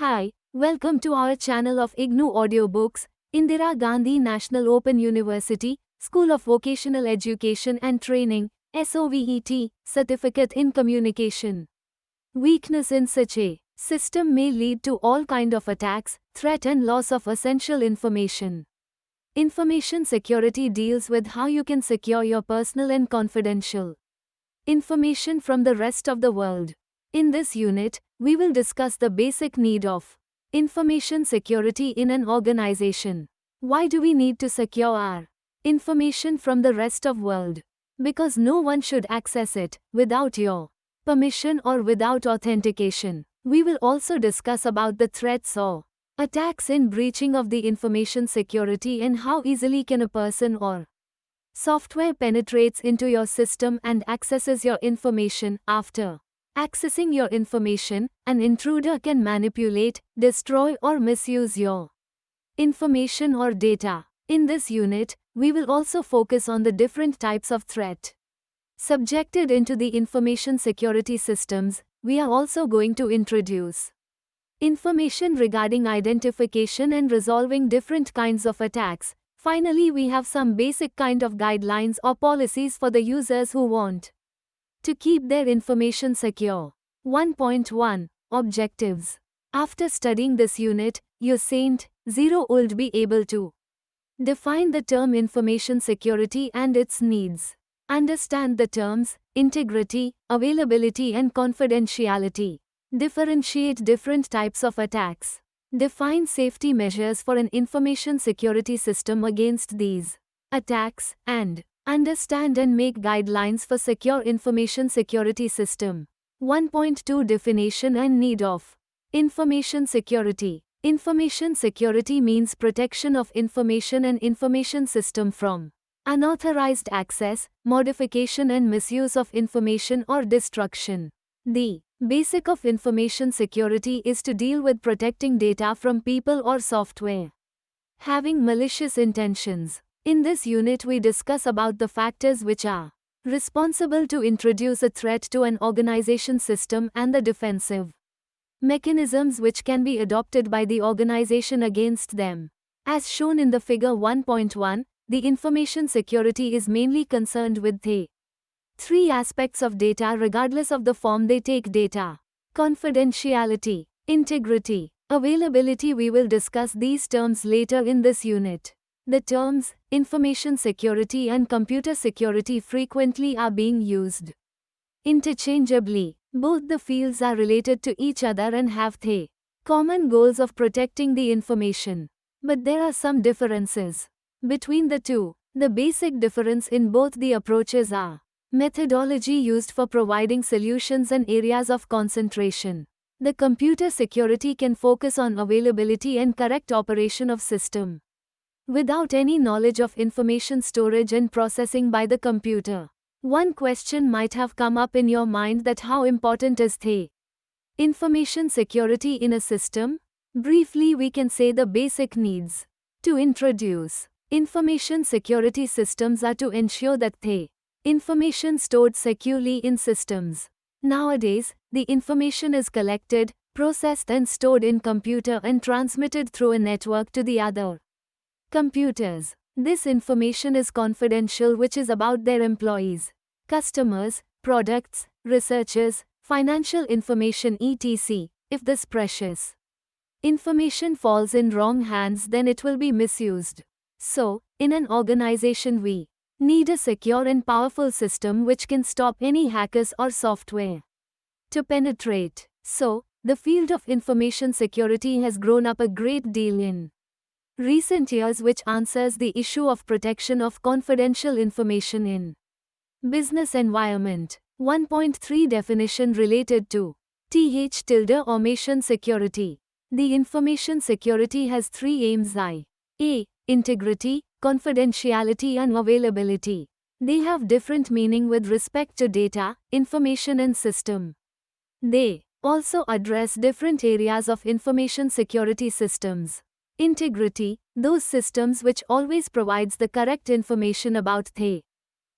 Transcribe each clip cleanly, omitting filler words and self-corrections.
Hi, welcome to our channel of IGNOU Audiobooks, Indira Gandhi National Open University, School of Vocational Education and Training, SOVET, Certificate in Communication. Weakness in such a system may lead to all kind of attacks, threat and loss of essential information. Information security deals with how you can secure your personal and confidential information from the rest of the world. In this unit, we will discuss the basic need of information security in an organization. Why do we need to secure our information from the rest of world? Because no one should access it without your permission or without authentication. We will also discuss about the threats or attacks in breaching of the information security and how easily can a person or software penetrates into your system and accesses your information. After accessing your information, an intruder can manipulate, destroy or misuse your information or data. In this unit, we will also focus on the different types of threat subjected into the information security systems. We are also going to introduce information regarding identification and resolving different kinds of attacks. Finally, we have some basic kind of guidelines or policies for the users who want to keep their information secure. 1.1 Objectives. After studying this unit, you Saint 0 would be able to define the term information security and its needs, understand the terms integrity, availability and confidentiality, differentiate different types of attacks, define safety measures for an information security system against these attacks, and understand and make guidelines for secure information security system. 1.2 Definition and need of information security. Information security means protection of information and information system from unauthorized access, modification and misuse of information or destruction. The basic of information security is to deal with protecting data from people or software having malicious intentions. In this unit we discuss about the factors which are responsible to introduce a threat to an organization system and the defensive mechanisms which can be adopted by the organization against them. As shown in the figure 1.1, the information security is mainly concerned with the three aspects of data regardless of the form they take: data, confidentiality, integrity, availability. We will discuss these terms later in this unit. The terms information security and computer security frequently are being used interchangeably. Both the fields are related to each other and have the common goals of protecting the information. But there are some differences between the two. The basic difference in both the approaches are methodology used for providing solutions and areas of concentration. The computer security can focus on availability and correct operation of system without any knowledge of information storage and processing by the computer. One question might have come up in your mind that how important is the information security in a system? Briefly, we can say the basic needs to introduce information security systems are to ensure that the information stored securely in systems. Nowadays, the information is collected, processed and stored in computer and transmitted through a network to the other computers. This information is confidential, which is about their employees, customers, products, researchers, financial information etc. If this precious information falls in wrong hands, then it will be misused. So, in an organization we need a secure and powerful system which can stop any hackers or software to penetrate. So, the field of information security has grown up a great deal in recent years, which answers the issue of protection of confidential information in business environment. 1.3 Definition related to Information security. The information security has three aims: A. Integrity, confidentiality and availability. They have different meaning with respect to data, information and system. They also address different areas of information security systems. Integrity, those systems which always provides the correct information about the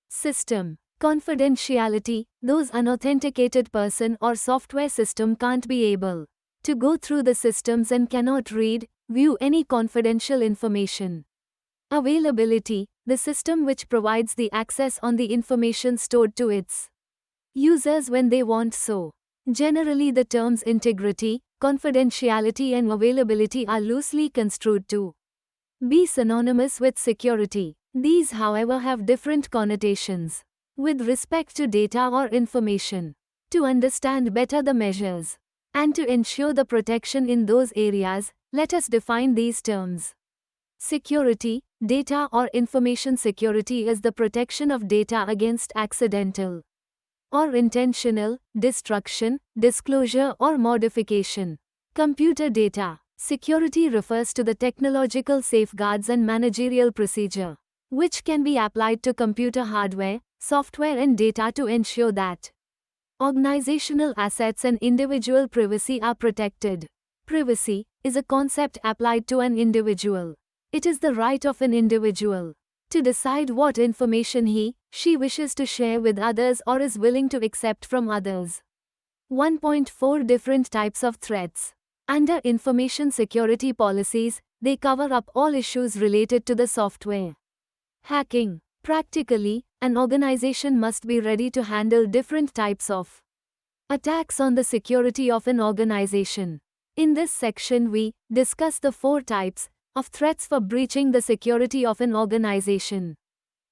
system. Confidentiality, those unauthenticated person or software system can't be able to go through the systems and cannot read, view any confidential information. Availability, the system which provides the access on the information stored to its users when they want so. Generally, the terms integrity, confidentiality and availability are loosely construed to be synonymous with security. These, however, have different connotations with respect to data or information. To understand better the measures and to ensure the protection in those areas, let us define these terms. Security, data or information security is the protection of data against accidental or intentional destruction, disclosure or modification. Computer data security refers to the technological safeguards and managerial procedure which can be applied to computer hardware, software and data to ensure that organizational assets and individual privacy are protected. Privacy is a concept applied to an individual. It is the right of an individual to decide what information she wishes to share with others or is willing to accept from others. 1.4 Different types of threats. Under information security policies, they cover up all issues related to the software. Hacking. Practically, an organization must be ready to handle different types of attacks on the security of an organization. In this section, we discuss the 4 types of threats for breaching the security of an organization.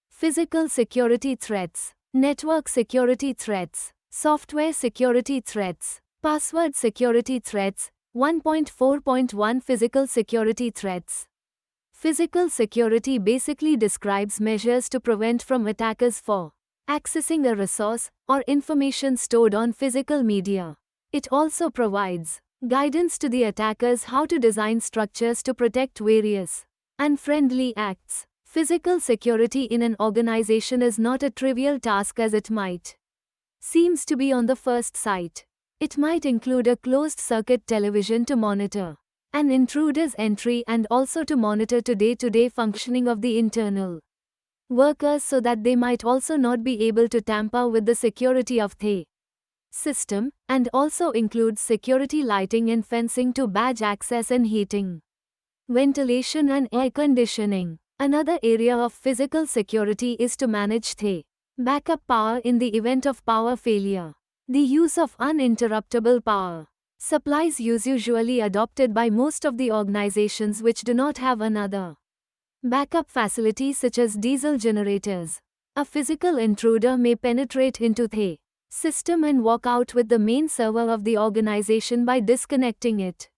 Physical security threats, network security threats, software security threats, password security threats. 1.4.1 Physical security threats. Physical security basically describes measures to prevent from attackers for accessing a resource or information stored on physical media. It also provides guidance to the attackers how to design structures to protect various unfriendly acts. Physical security in an organization is not a trivial task as it might seems to be on the first sight. It might include a closed-circuit television to monitor an intruder's entry and also to monitor the day-to-day functioning of the internal workers so that they might also not be able to tamper with the security of the system, and also includes security lighting and fencing to badge access and heating, ventilation and air conditioning. Another area of physical security is to manage the backup power in the event of power failure. The use of uninterruptible power supplies is usually adopted by most of the organizations which do not have another backup facility such as diesel generators. A physical intruder may penetrate into the system and walk out with the main server of the organization by disconnecting it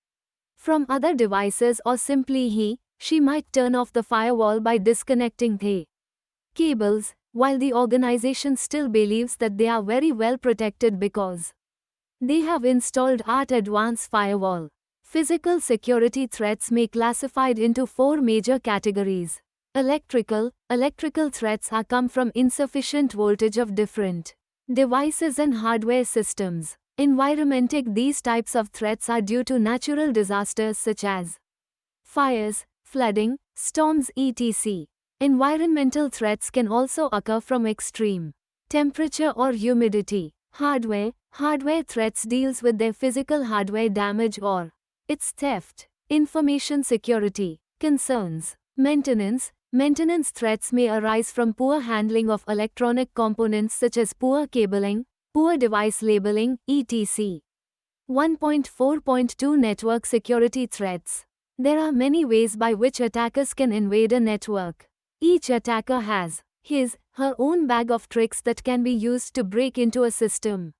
from other devices, or simply she might turn off the firewall by disconnecting the cables, while the organization still believes that they are very well protected because they have installed advanced firewall. Physical security threats may be classified into 4 major categories. Electrical threats come from insufficient voltage of different devices and hardware systems. Environmental, these types of threats are due to natural disasters such as fires, flooding, storms etc. Environmental threats can also occur from extreme temperature or humidity. Hardware threats deals with their physical hardware damage or its theft. Information security concerns maintenance threats may arise from poor handling of electronic components such as poor cabling, poor device labeling, etc. 1.4.2 Network security threats. There are many ways by which attackers can invade a network. Each attacker has her own bag of tricks that can be used to break into a system.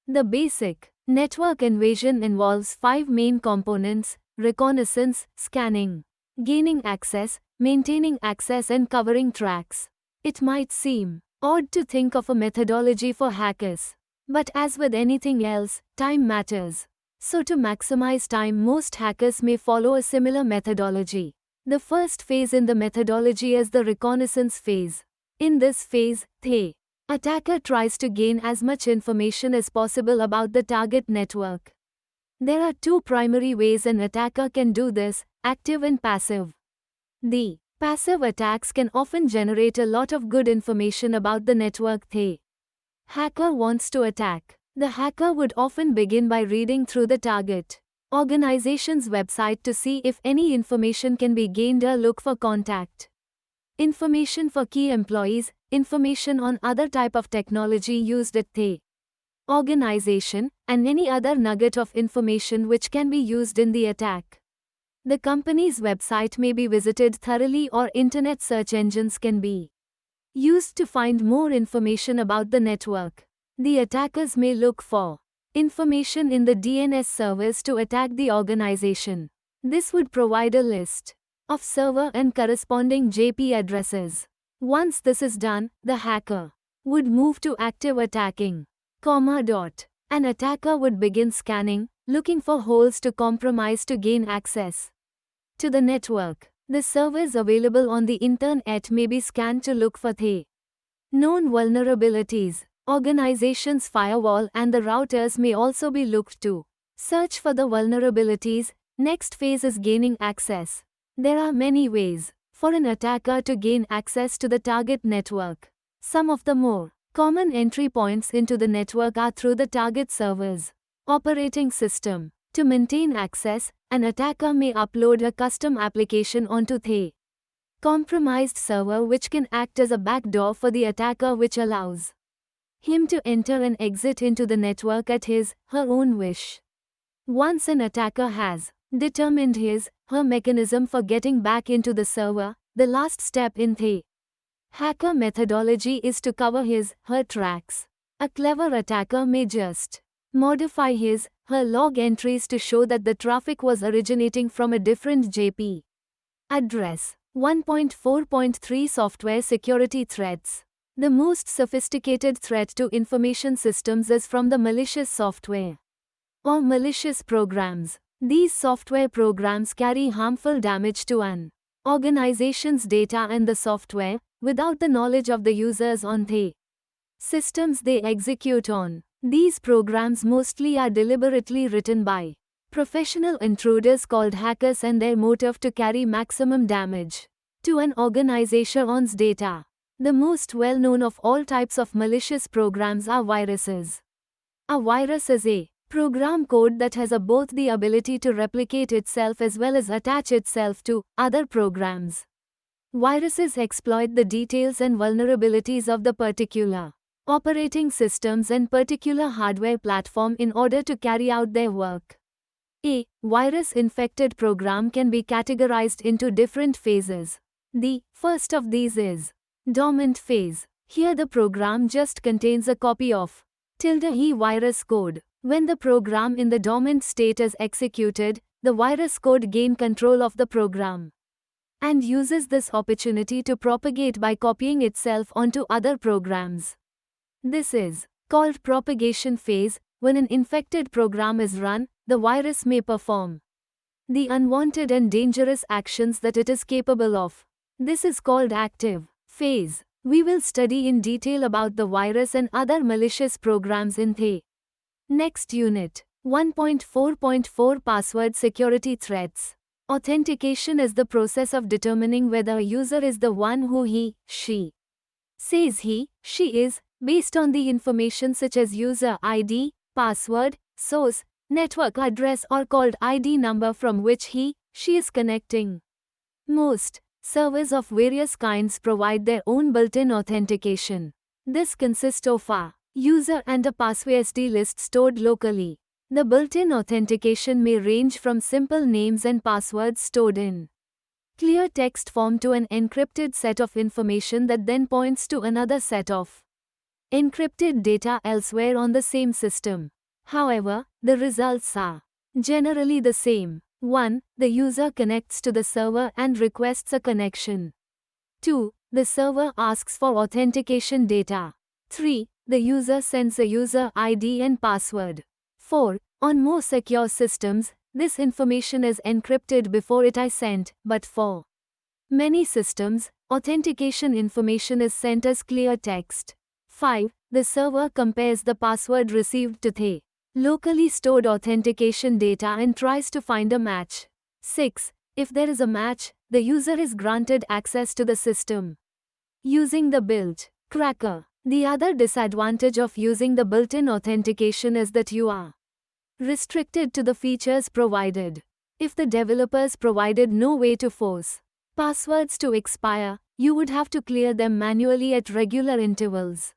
The basic network invasion involves 5 main components: reconnaissance, scanning, gaining access, maintaining access and covering tracks. It might seem odd to think of a methodology for hackers, but as with anything else, time matters. So to maximize time, most hackers may follow a similar methodology. The first phase in the methodology is the reconnaissance phase. In this phase, the attacker tries to gain as much information as possible about the target network. There are 2 primary ways an attacker can do this: active and passive. The passive attacks can often generate a lot of good information about the network the hacker wants to attack. The hacker would often begin by reading through the target Organization's website to see if any information can be gained or look for contact information for key employees, information on other type of technology used at the organization, and any other nugget of information which can be used in the attack. The company's website may be visited thoroughly, or internet search engines can be used to find more information about the network. The attackers may look for information in the DNS servers to attack the organization. This would provide a list of server and corresponding JP addresses. Once this is done, the hacker would move to active attacking. An attacker would begin scanning, looking for holes to compromise to gain access to the network. The servers available on the internet may be scanned to look for the known vulnerabilities. Organizations' firewall and the routers may also be looked to search for the vulnerabilities. Next phase is gaining access. There are many ways for an attacker to gain access to the target network. Some of the more common entry points into the network are through the target server's operating system. To maintain access, an attacker may upload a custom application onto the compromised server, which can act as a backdoor for the attacker, which allows him to enter and exit into the network at his/her own wish. Once an attacker has determined his/her mechanism for getting back into the server, the last step in the hacker methodology is to cover his/her tracks. A clever attacker may just modify his/her log entries to show that the traffic was originating from a different JP address. 1.4.3 Software Security Threats. The most sophisticated threat to information systems is from the malicious software or malicious programs. These software programs carry harmful damage to an organization's data and the software, without the knowledge of the users on the systems they execute on. These programs mostly are deliberately written by professional intruders called hackers, and their motive to carry maximum damage to an organization's data. The most well-known of all types of malicious programs are viruses. A virus is a program code that has both the ability to replicate itself as well as attach itself to other programs. Viruses exploit the details and vulnerabilities of the particular operating systems and particular hardware platform in order to carry out their work. A virus-infected program can be categorized into different phases. The first of these is dormant phase. Here the program just contains a copy of ~e virus code. When the program in the dormant state is executed, the virus code gains control of the program and uses this opportunity to propagate by copying itself onto other programs. This is called propagation phase. When an infected program is run, the virus may perform the unwanted and dangerous actions that it is capable of. This is called active phase. We will study in detail about the virus and other malicious programs in the next unit. 1.4.4 Password Security Threats. Authentication is the process of determining whether a user is the one who he/she says he/she is, based on the information such as user ID, password, source, network address, or called ID number from which he/she is connecting. Most servers of various kinds provide their own built-in authentication. This consists of a user and a password list stored locally. The built-in authentication may range from simple names and passwords stored in clear text form to an encrypted set of information that then points to another set of encrypted data elsewhere on the same system. However, the results are generally the same. 1. The user connects to the server and requests a connection. 2. The server asks for authentication data. 3. The user sends a user ID and password. 4. On more secure systems, this information is encrypted before it is sent, but for many systems, authentication information is sent as clear text. 5. The server compares the password received to the locally stored authentication data and tries to find a match. 6. If there is a match, the user is granted access to the system using the built cracker. The other disadvantage of using the built-in authentication is that you are restricted to the features provided. If the developers provided no way to force passwords to expire, you would have to clear them manually at regular intervals.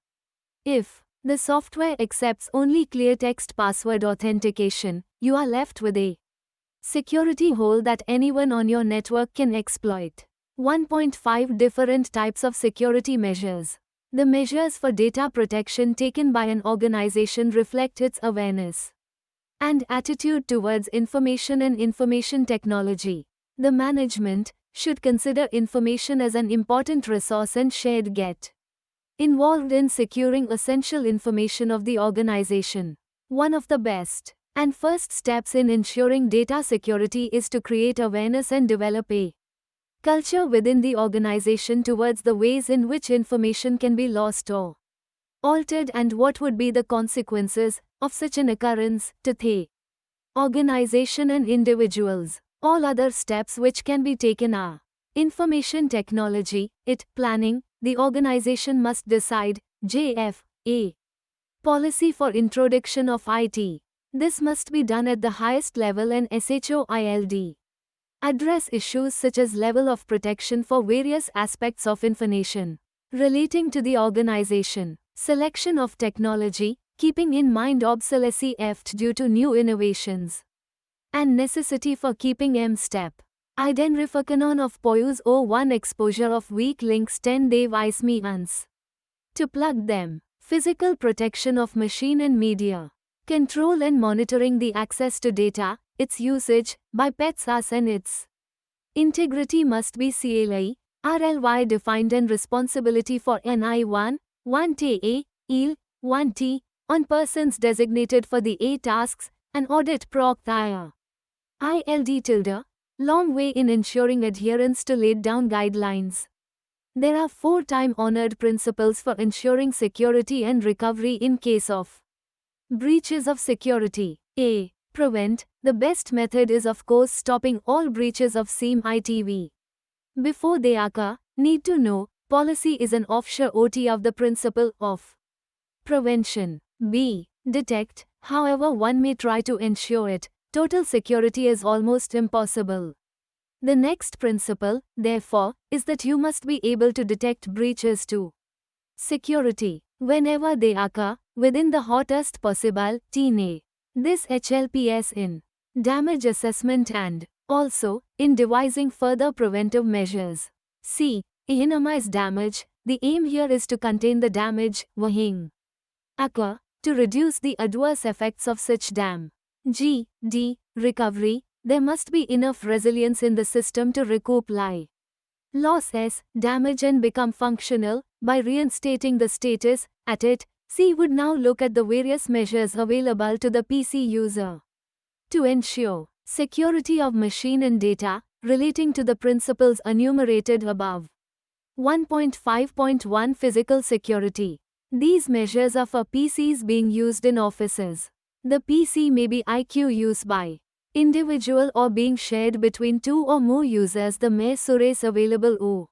If the software accepts only clear text password authentication, you are left with a security hole that anyone on your network can exploit. 1.5 Different types of security measures. The measures for data protection taken by an organization reflect its awareness and attitude towards information and information technology. The management should consider information as an important resource and shared get involved in securing essential information of the organization. One of the best and first steps in ensuring data security is to create awareness and develop a culture within the organization towards the ways in which information can be lost or altered and what would be the consequences of such an occurrence to the organization and individuals. All other steps which can be taken are information technology, planning. The organization must decide, a policy for introduction of IT. This must be done at the highest level and SHOILD. Address issues such as level of protection for various aspects of information relating to the organization. Selection of technology, keeping in mind obsolescence due to new innovations and necessity for keeping step. Identification of POUs or one exposure of weak links 10 device means to plug them. Physical protection of machine and media. Control and monitoring the access to data, its usage, by PETSAS and its integrity must be RLY defined and responsibility for NI1, 1TA, IL, 1T, on persons designated for the A tasks, and audit proc ILD long way in ensuring adherence to laid down guidelines. There are 4 time-honored principles for ensuring security and recovery in case of breaches of security. A. Prevent. The best method is of course stopping all breaches of SIM-ITV before they occur. Need to know. Policy is an offshore OT of the principle of prevention. B. Detect. However one may try to ensure it, total security is almost impossible. The next principle, therefore, is that you must be able to detect breaches to security whenever they occur, within the hottest possible TNA. This HLPS in damage assessment and also in devising further preventive measures. C. Minimize damage. The aim here is to contain the damage wahing occur, to reduce the adverse effects of such dam. G. D. Recovery. There must be enough resilience in the system to recoup losses, damage and become functional, by reinstating the status at it. C would now look at the various measures available to the PC user to ensure security of machine and data, relating to the principles enumerated above. 1.5.1 Physical security. These measures are for PCs being used in offices. The PC may be IQ used by individual or being shared between 2 or more users. The measures available O.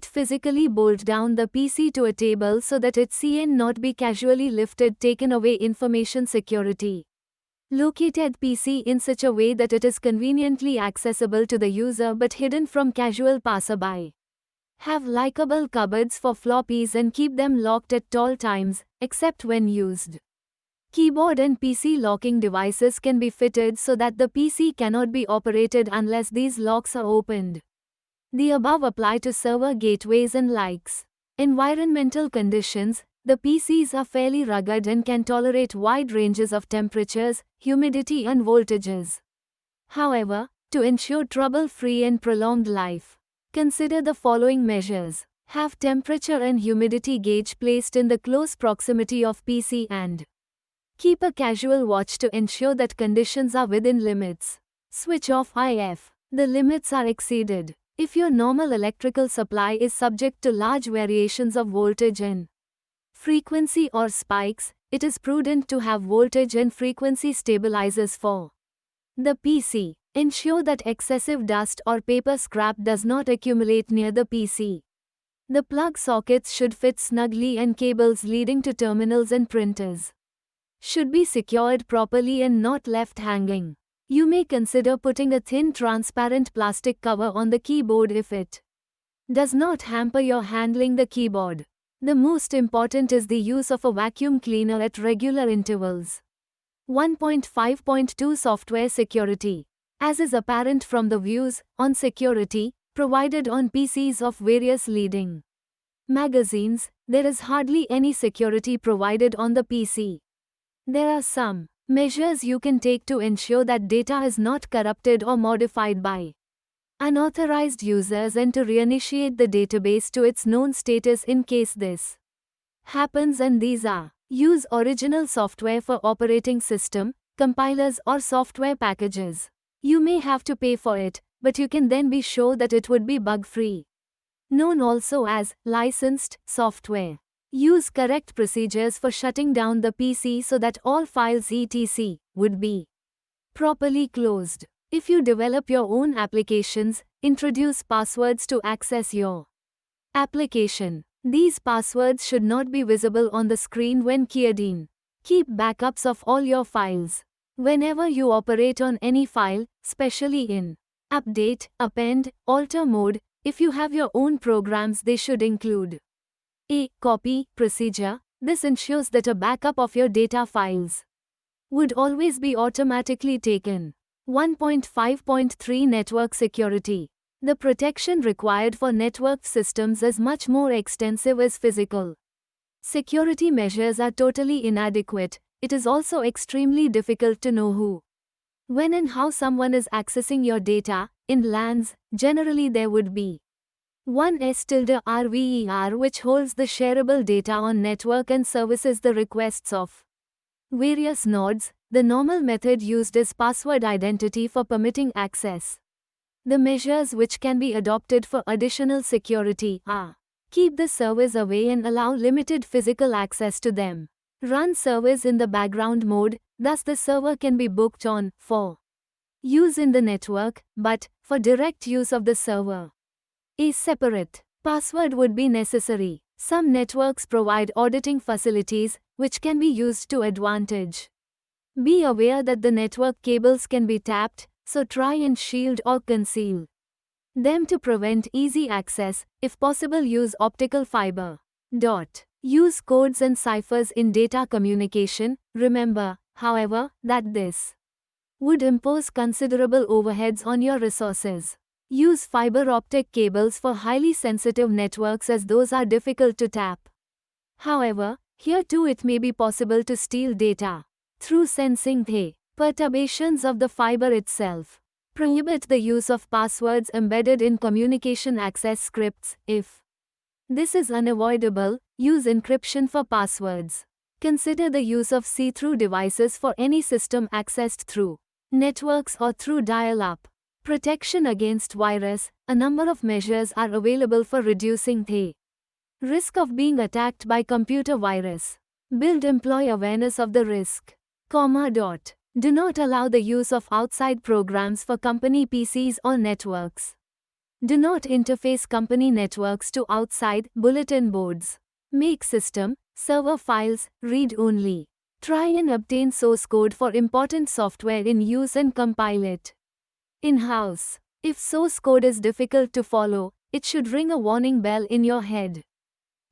Physically bolt down the PC to a table so that it can not be casually lifted. Taken away information security. Located PC in such a way that it is conveniently accessible to the user but hidden from casual passerby. Have likable cupboards for floppies and keep them locked at all times, except when used. Keyboard and PC locking devices can be fitted so that the PC cannot be operated unless these locks are opened. The above apply to server gateways and likes. Environmental conditions. The PCs are fairly rugged and can tolerate wide ranges of temperatures, humidity and voltages. However, to ensure trouble-free and prolonged life, consider the following measures. Have temperature and humidity gauge placed in the close proximity of PC and keep a casual watch to ensure that conditions are within limits. Switch off if the limits are exceeded. If your normal electrical supply is subject to large variations of voltage and frequency or spikes, it is prudent to have voltage and frequency stabilizers for the PC. Ensure that excessive dust or paper scrap does not accumulate near the PC. The plug sockets should fit snugly and cables leading to terminals and printers should be secured properly and not left hanging. You may consider putting a thin transparent plastic cover on the keyboard if it does not hamper your handling the keyboard. The most important is the use of a vacuum cleaner at regular intervals. 1.5.2 Software Security. As is apparent from the views on security provided on PCs of various leading magazines, there is hardly any security provided on the PC. There are some measures you can take to ensure that data is not corrupted or modified by unauthorized users and to reinitiate the database to its known status in case this happens, and these are: use original software for operating system, compilers or software packages. You may have to pay for it, but you can then be sure that it would be bug-free. Known also as licensed software. Use correct procedures for shutting down the PC so that all files etc. would be properly closed. If you develop your own applications, introduce passwords to access your application. These passwords should not be visible on the screen when keyed in. Keep backups of all your files. Whenever you operate on any file, especially in update, append, alter mode, if you have your own programs, they should include a copy procedure. This ensures that a backup of your data files would always be automatically taken. 1.5.3 Network Security. The protection required for networked systems is much more extensive as physical security measures are totally inadequate. It is also extremely difficult to know who, when and how someone is accessing your data. In LANs, generally there would be one S_RVER which holds the shareable data on network and services the requests of various nodes. The normal method used is password identity for permitting access. The measures which can be adopted for additional security are: keep the servers away and allow limited physical access to them. Run servers in the background mode, thus the server can be booked on for use in the network, but for direct use of the server, a separate password would be necessary. Some networks provide auditing facilities, which can be used to advantage. Be aware that the network cables can be tapped, so try and shield or conceal them to prevent easy access. If possible, use optical fiber. Use codes and ciphers in data communication. Remember, however, that this would impose considerable overheads on your resources. Use fiber optic cables for highly sensitive networks as those are difficult to tap. However, here too it may be possible to steal data through sensing the perturbations of the fiber itself. Prohibit the use of passwords embedded in communication access scripts. If this is unavoidable, use encryption for passwords. Consider the use of see-through devices for any system accessed through networks or through dial-up. Protection against virus. A number of measures are available for reducing the risk of being attacked by computer virus. Build employee awareness of the risk. Do not allow the use of outside programs for company PCs or networks. Do not interface company networks to outside bulletin boards. Make system, server files read-only. Try and obtain source code for important software in use and compile it in-house. If source code is difficult to follow, it should ring a warning bell in your head.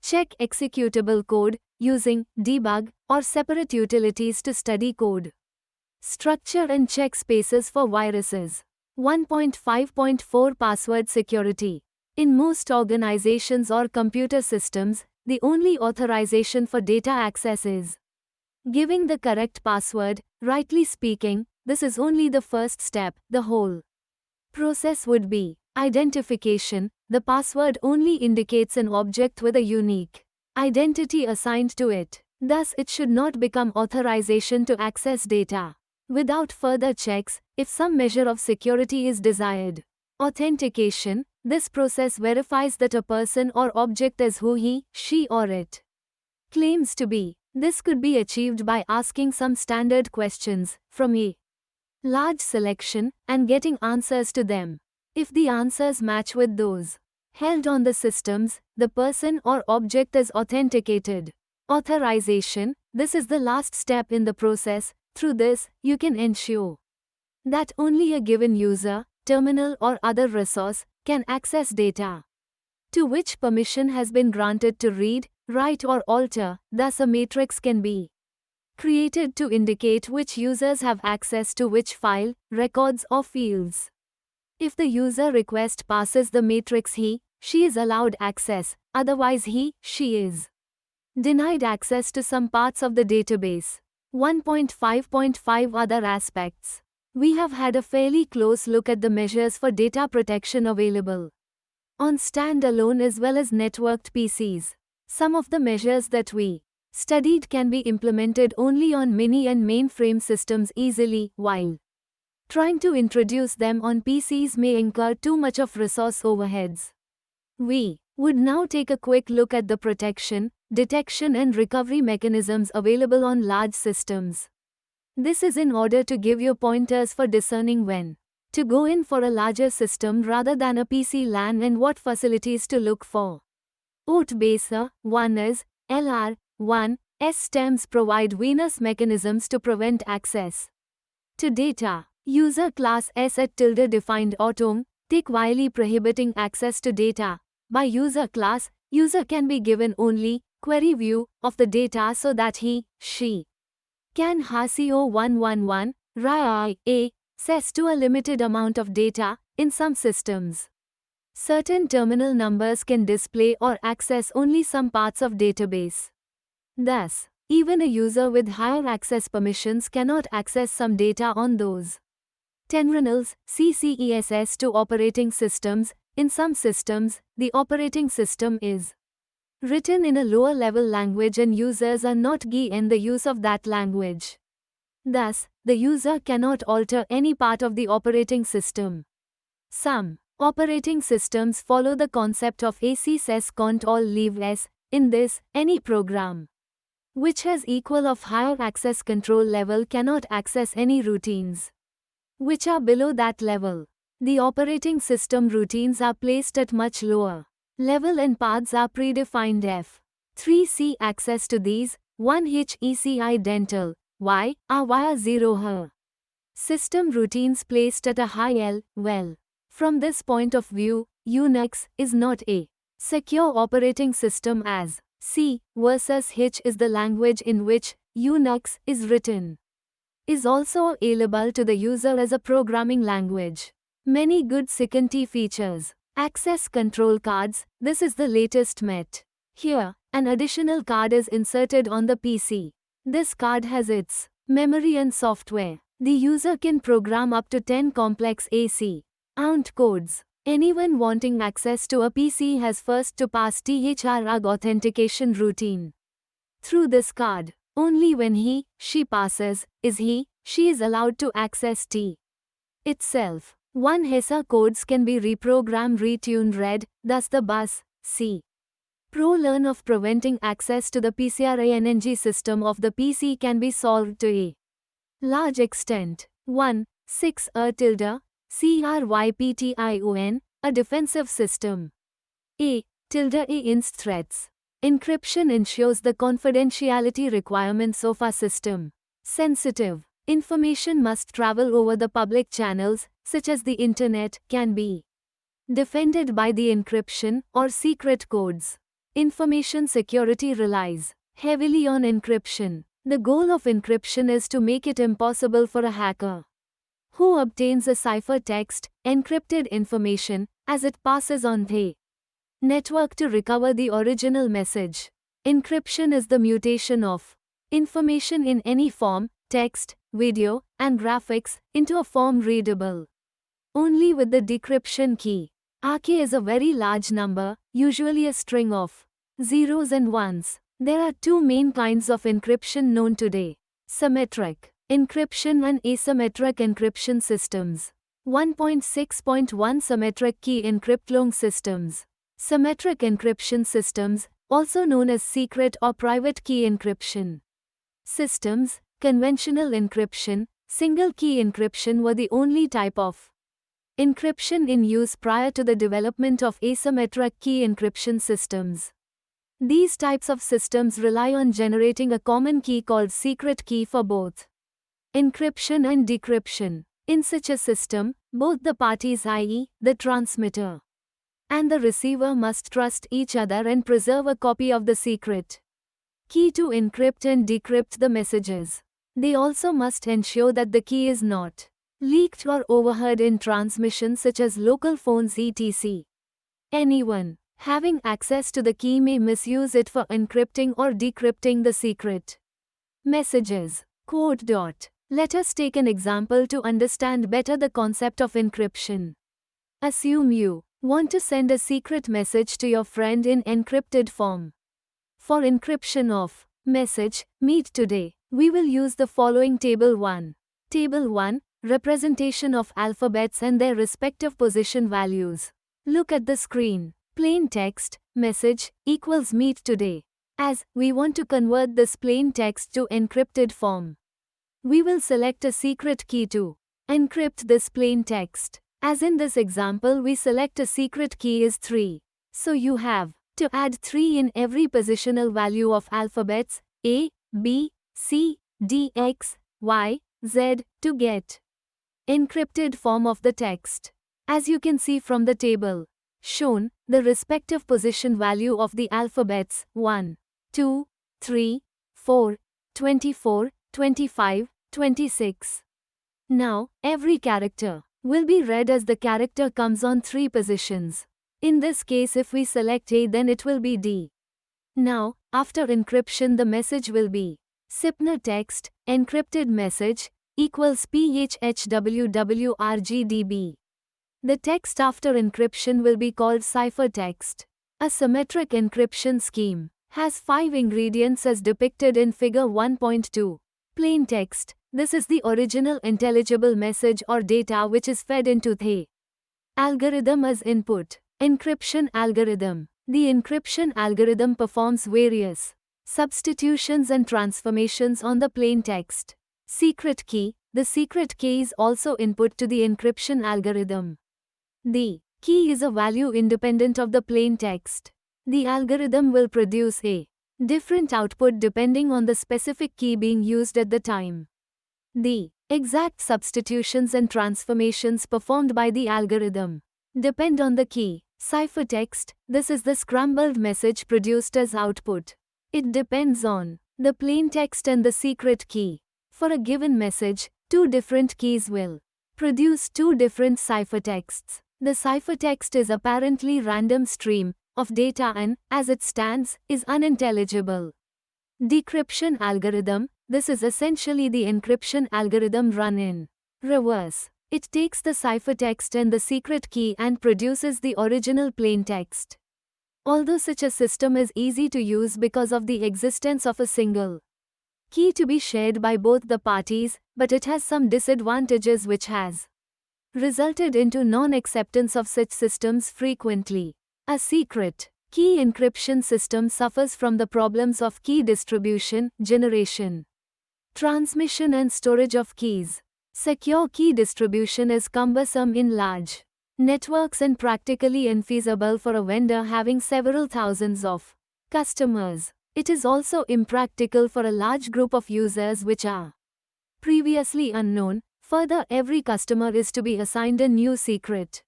Check executable code using debug or separate utilities to study code structure and check spaces for viruses. 1.5.4 Password Security. In most organizations or computer systems, the only authorization for data access is giving the correct password. Rightly speaking, this is only the first step. The whole process would be identification. The password only indicates an object with a unique identity assigned to it. Thus, it should not become authorization to access data without further checks, if some measure of security is desired. Authentication. This process verifies that a person or object is who he, she or it claims to be. This could be achieved by asking some standard questions from a large selection and getting answers to them. If the answers match with those held on the systems, the person or object is authenticated. Authorization. This is the last step in the process. Through this, you can ensure that only a given user, terminal or other resource can access data to which permission has been granted to read, write or alter. Thus a matrix can be created to indicate which users have access to which file, records or fields. If the user request passes the matrix, she is allowed access, otherwise she is denied access to some parts of the database. 1.5.5 Other aspects. We have had a fairly close look at the measures for data protection available on standalone as well as networked PCs. Some of the measures that we studied can be implemented only on mini and mainframe systems easily, while trying to introduce them on PCs may incur too much of resource overheads. We would now take a quick look at the protection, detection and recovery mechanisms available on large systems. This is in order to give you pointers for discerning when to go in for a larger system rather than a PC LAN and what facilities to look for. OT-based 1 is LR1 S stems provide VNS mechanisms to prevent access to data. User class S at tilde defined autom, tick while prohibiting access to data. By user class, user can be given only query view of the data so that she can HACO111 access to a limited amount of data. In some systems, certain terminal numbers can display or access only some parts of database. Thus, even a user with higher access permissions cannot access some data on those terminals. CCESS to operating systems. In some systems, the operating system is written in a lower level language and users are not in the use of that language. Thus, the user cannot alter any part of the operating system. Some operating systems follow the concept of ACSS can't all leave S. In this, any program which has equal of higher access control level cannot access any routines which are below that level. The operating system routines are placed at much lower level and paths are predefined. F3C access to these 1 HECI dental Y are via 0 H system routines placed at a high L. Well, from this point of view, Unix is not a secure operating system as C versus H is the language in which Unix is written, is also available to the user as a programming language. Many good security features. Access control cards. This is the latest met. Here, an additional card is inserted on the PC. This card has its memory and software. The user can program up to 10 complex AC AUNT codes. Anyone wanting access to a PC has first to pass THRUG authentication routine through this card. Only when she passes, she is allowed to access T itself. 1 HESA codes can be reprogrammed, retuned, read, thus the bus C Pro learn of preventing access to the PCRANNG system of the PC can be solved to a large extent. 1. 6 tilde CRYPTION, a defensive system. Inst threats. Encryption ensures the confidentiality requirements of a system. Sensitive information must travel over the public channels, such as the internet, can be defended by the encryption or secret codes. Information security relies heavily on encryption. The goal of encryption is to make it impossible for a hacker who obtains a ciphertext, encrypted information, as it passes on the network to recover the original message. Encryption is the mutation of information in any form, text, video, and graphics, into a form readable only with the decryption key. RK is a very large number, usually a string of zeros and ones. There are two main kinds of encryption known today: symmetric encryption and asymmetric encryption systems. 1.6.1 Symmetric key encryption systems. Symmetric encryption systems, also known as secret or private key encryption systems, conventional encryption, single key encryption were the only type of encryption in use prior to the development of asymmetric key encryption systems. These types of systems rely on generating a common key called secret key for both encryption and decryption. In such a system, both the parties, i.e., the transmitter and the receiver, must trust each other and preserve a copy of the secret key to encrypt and decrypt the messages. They also must ensure that the key is not leaked or overheard in transmission such as local phones etc. Anyone having access to the key may misuse it for encrypting or decrypting the secret messages. Quote. Let us take an example to understand better the concept of encryption. Assume you want to send a secret message to your friend in encrypted form. For encryption of message, meet today, we will use the following Table 1. Table 1, representation of alphabets and their respective position values. Look at the screen. Plain text, message, equals meet today. As we want to convert this plain text to encrypted form, we will select a secret key to encrypt this plain text. As in this example, we select a secret key is 3. So you have to add 3 in every positional value of alphabets A, B, C, D, X, Y, Z to get encrypted form of the text. As you can see from the table shown, the respective position value of the alphabets 1, 2, 3, 4, 24, 25, 26. Now, every character will be read as the character comes on 3 positions. In this case, if we select A, then it will be D. Now, after encryption, the message will be CIPNA text, encrypted message, equals PHHWWRGDB. The text after encryption will be called ciphertext. A symmetric encryption scheme has 5 ingredients as depicted in Figure 1.2. Plain text. This is the original intelligible message or data which is fed into the algorithm as input. Encryption algorithm. The encryption algorithm performs various substitutions and transformations on the plain text. Secret key. The secret key is also input to the encryption algorithm. The key is a value independent of the plain text. The algorithm will produce a different output depending on the specific key being used at the time. The exact substitutions and transformations performed by the algorithm depend on the key. Ciphertext. This is the scrambled message produced as output. It depends on the plain text and the secret key. For a given message, 2 different keys will produce 2 different ciphertexts. The ciphertext is apparently random stream of data and, as it stands, is unintelligible. Decryption algorithm. This is essentially the encryption algorithm run in reverse. It takes the ciphertext and the secret key and produces the original plain text. Although such a system is easy to use because of the existence of a single key to be shared by both the parties, but it has some disadvantages which has resulted into non-acceptance of such systems frequently. A secret key encryption system suffers from the problems of key distribution, generation, transmission and storage of keys. Secure key distribution is cumbersome in large networks and practically infeasible for a vendor having several thousands of customers. It is also impractical for a large group of users which are previously unknown. Further, every customer is to be assigned a new secret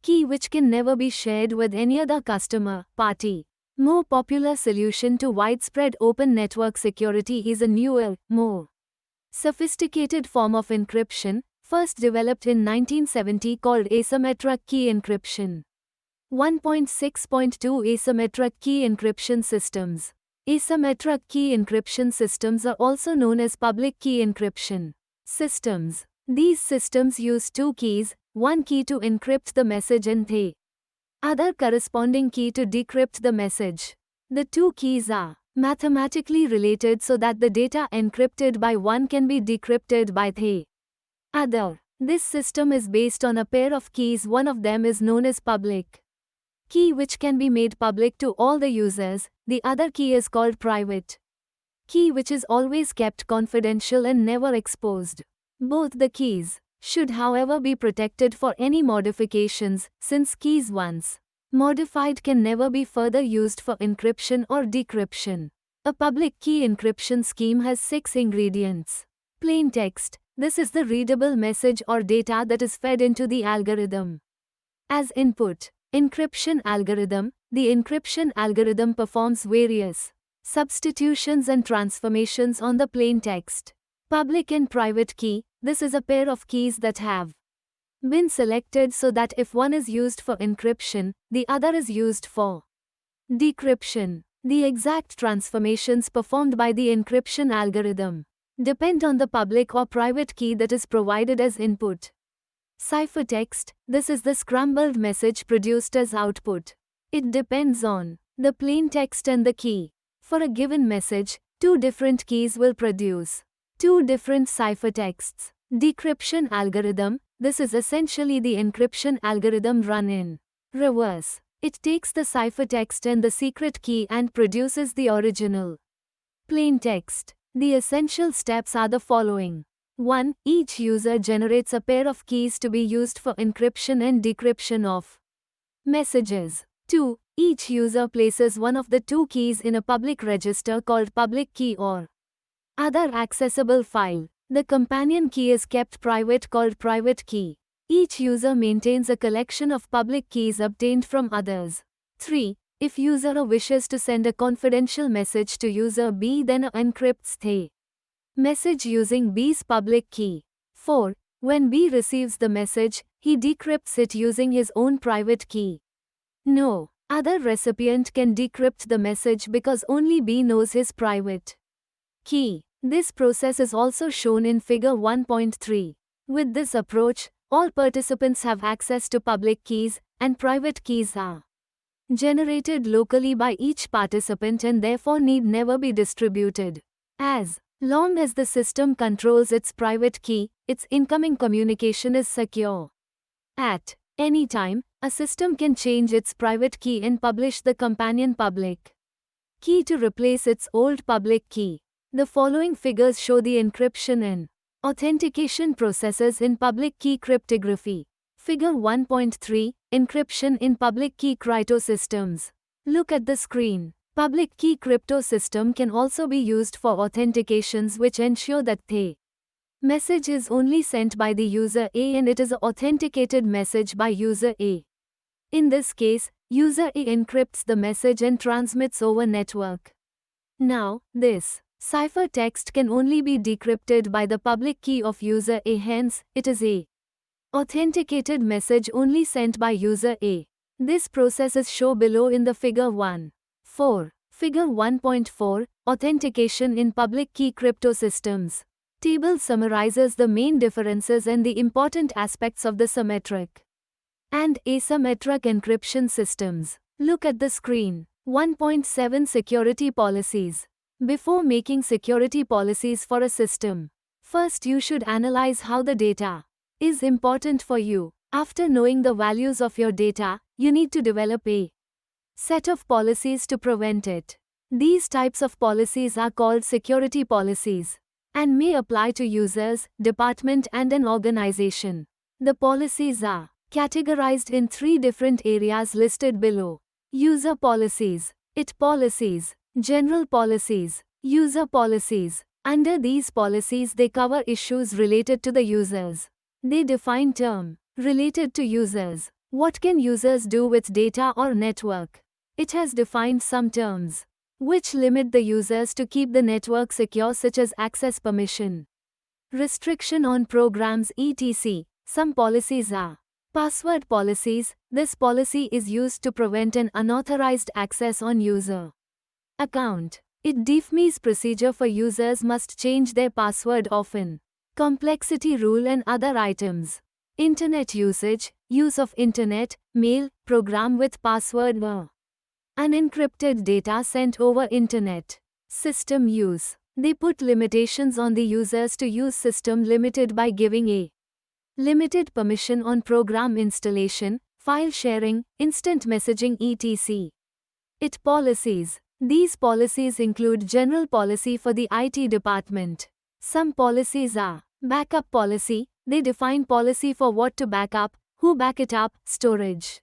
key which can never be shared with any other customer party. More popular solution to widespread open network security is a newer, more sophisticated form of encryption, first developed in 1970 called asymmetric key encryption. 1.6.2 Asymmetric key encryption systems. Asymmetric key encryption systems are also known as public key encryption systems. These systems use 2 keys, one key to encrypt the message and the other corresponding key to decrypt the message. The 2 keys are mathematically related so that the data encrypted by one can be decrypted by the other. This system is based on a pair of keys. One of them is known as public key, which can be made public to all the users. The other key is called private key, which is always kept confidential and never exposed. Both the keys should, however, be protected for any modifications, since keys once Modified can never be further used for encryption or decryption. A public key encryption scheme has 6 ingredients. Plain text. This is the readable message or data that is fed into the algorithm. As input. Encryption algorithm. The encryption algorithm performs various substitutions and transformations on the plain text. Public and private key. This is a pair of keys that have been selected so that if one is used for encryption, the other is used for decryption. The exact transformations performed by the encryption algorithm depend on the public or private key that is provided as input. Ciphertext. This is the scrambled message produced as output. It depends on the plain text and the key. For a given message, 2 different keys will produce 2 different ciphertexts. Decryption algorithm. This is essentially the encryption algorithm run in reverse. It takes the ciphertext and the secret key and produces the original plain text. The essential steps are the following. 1. Each user generates a pair of keys to be used for encryption and decryption of messages. 2. Each user places one of the 2 keys in a public register called public key or other accessible file. The companion key is kept private called private key. Each user maintains a collection of public keys obtained from others. 3. If user A wishes to send a confidential message to user B, then A encrypts the message using B's public key. 4. When B receives the message, he decrypts it using his own private key. No other recipient can decrypt the message because only B knows his private key. This process is also shown in Figure 1.3. With this approach, all participants have access to public keys, and private keys are generated locally by each participant and therefore need never be distributed. As long as the system controls its private key, its incoming communication is secure. At any time, a system can change its private key and publish the companion public key to replace its old public key. The following figures show the encryption and authentication processes in public key cryptography. Figure 1.3. Encryption in public key cryptosystems. Look at the screen. Public key crypto system can also be used for authentications which ensure that the message is only sent by the user A and it is an authenticated message by user A. In this case, user A encrypts the message and transmits over network. Now, this ciphertext can only be decrypted by the public key of user A, hence, it is a authenticated message only sent by user A. This process is shown below in the figure 1.4. Figure 1.4. Authentication in public key crypto systems. Table summarizes the main differences and the important aspects of the symmetric and asymmetric encryption systems. Look at the screen. 1.7 Security policies. Before making security policies for a system, first you should analyze how the data is important for you. After knowing the values of your data, you need to develop a set of policies to prevent it. These types of policies are called security policies and may apply to users, department and an organization. The policies are categorized in 3 different areas listed below. User policies, IT policies, general policies, user policies. Under these policies they cover issues related to the users. They define term related to users. What can users do with data or network? It has defined some terms which limit the users to keep the network secure, such as access permission, restriction on programs, etc. Some policies are password policies. This policy is used to prevent an unauthorized access on user account. It defines procedure for users must change their password often. Complexity rule and other items. Internet usage, use of internet, mail, program with password or unencrypted data sent over internet. System use. They put limitations on the users to use system limited by giving a limited permission on program installation, file sharing, instant messaging, etc. IT policies. These policies include general policy for the IT department. Some policies are backup policy. They define policy for what to back up, who back it up, storage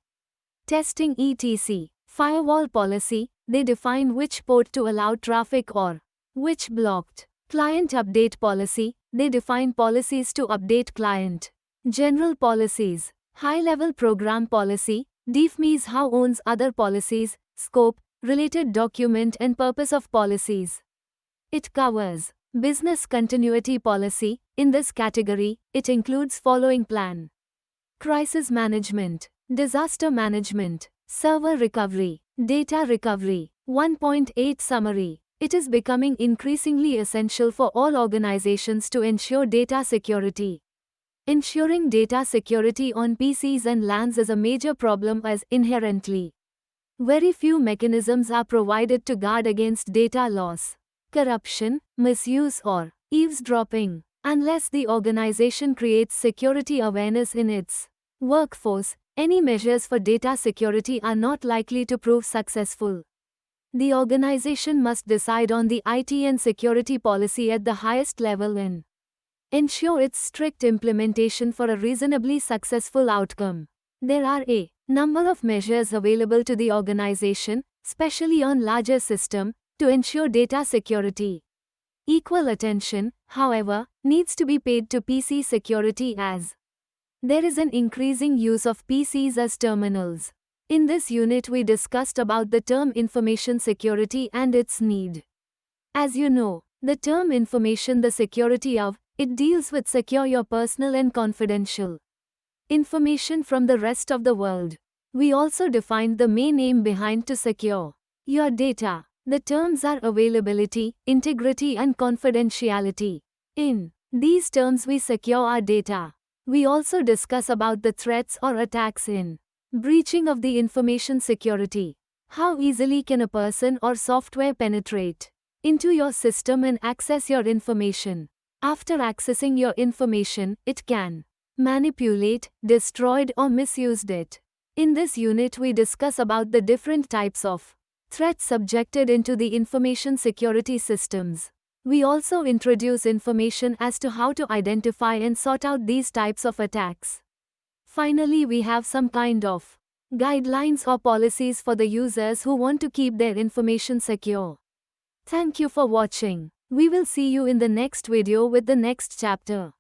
testing etc. Firewall policy, they define which port to allow traffic or which blocked. Client update policy, they define policies to update client. General policies, high-level program policy, defines how owns other policies, scope, related document and purpose of policies. It covers business continuity policy. In this category, it includes following plan: crisis management, disaster management, server recovery, data recovery. 1.8 Summary. It is becoming increasingly essential for all organizations to ensure data security. Ensuring data security on PCs and LANs is a major problem as inherently very few mechanisms are provided to guard against data loss, corruption, misuse or eavesdropping. Unless the organization creates security awareness in its workforce, any measures for data security are not likely to prove successful. The organization must decide on the IT and security policy at the highest level and ensure its strict implementation for a reasonably successful outcome. There are a number of measures available to the organization, especially on larger systems, to ensure data security. Equal attention, however, needs to be paid to PC security as there is an increasing use of PCs as terminals. In this unit we discussed about the term information security and its need. As you know, the term information, the security of, it deals with secure your personal and confidential information from the rest of the world. We also defined the main aim behind to secure your data. The terms are availability, integrity and confidentiality. In these terms we secure our data. We also discuss about the threats or attacks in breaching of the information security. How easily can a person or software penetrate into your system and access your information? After accessing your information, it can manipulate, destroyed or misused it. In this unit we discuss about the different types of threats subjected into the information security systems. We also introduce information as to how to identify and sort out these types of attacks. Finally, we have some kind of guidelines or policies for the users who want to keep their information secure. Thank you for watching. We will see you in the next video with the next chapter.